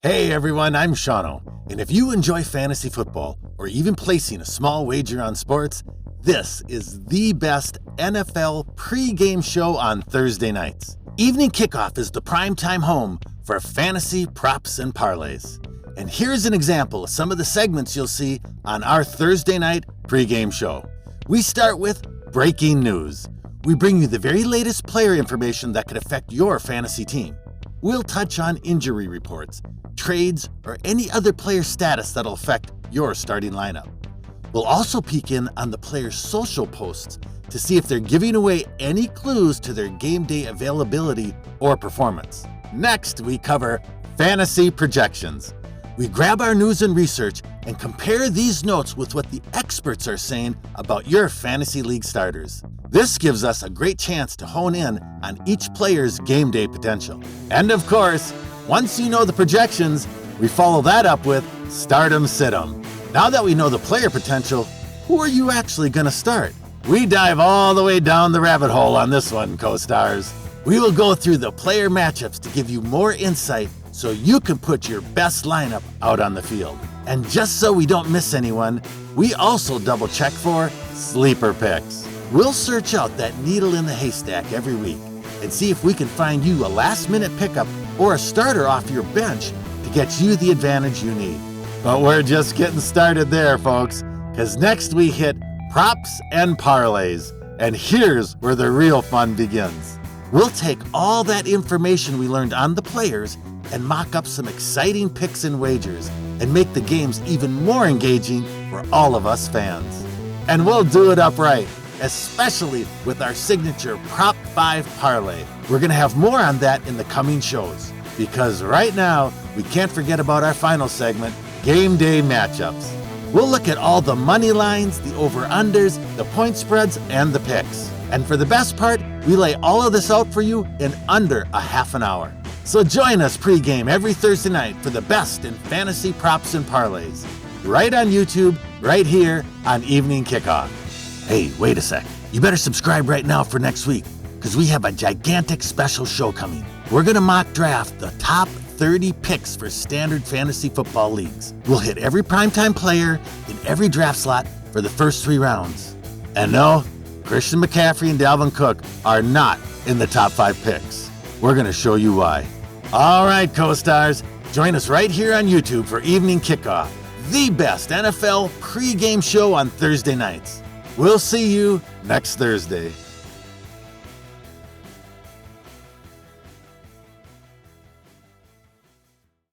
Hey everyone, I'm Shauno, and if you enjoy fantasy football or even placing a small wager on sports, this is the best NFL pre-game show on Thursday nights. Evening Kickoff is the primetime home for fantasy props and parlays. And here's an example of some of the segments you'll see on our Thursday night pre-game show. We start with breaking news. We bring you the very latest player information that could affect your fantasy team. We'll touch on injury reports, trades, or any other player status that'll affect your starting lineup. We'll also peek in on the players' social posts to see if they're giving away any clues to their game day availability or performance. Next, we cover fantasy projections. We grab our news and research and compare these notes with what the experts are saying about your fantasy league starters. This gives us a great chance to hone in on each player's game day potential. And of course, once you know the projections, we follow that up with Start 'em, Sit 'em. Now that we know the player potential, who are you actually going to start? We dive all the way down the rabbit hole on this one, co-stars. We will go through the player matchups to give you more insight so you can put your best lineup out on the field. And just so we don't miss anyone, we also double check for sleeper picks. We'll search out that needle in the haystack every week and see if we can find you a last-minute pickup or a starter off your bench to get you the advantage you need. But we're just getting started there, folks, because next we hit props and parlays, and here's where the real fun begins. We'll take all that information we learned on the players and mock up some exciting picks and wagers and make the games even more engaging for all of us fans. And we'll do it upright, especially with our signature Prop 5 parlay. We're going to have more on that in the coming shows, because right now, we can't forget about our final segment, Game Day Matchups. We'll look at all the money lines, the over-unders, the point spreads, and the picks. And for the best part, we lay all of this out for you in under a half an hour. So join us pregame every Thursday night for the best in fantasy props and parlays. Right on YouTube, right here on Evening Kickoff. Hey, wait a sec. You better subscribe right now for next week, because we have a gigantic special show coming. We're going to mock draft the top 30 picks for standard fantasy football leagues. We'll hit every primetime player in every draft slot for the first 3 rounds. And no, Christian McCaffrey and Dalvin Cook are not in the top 5 picks. We're going to show you why. All right, co-stars, join us right here on YouTube for Evening Kickoff, the best NFL pre-game show on Thursday nights. We'll see you next Thursday.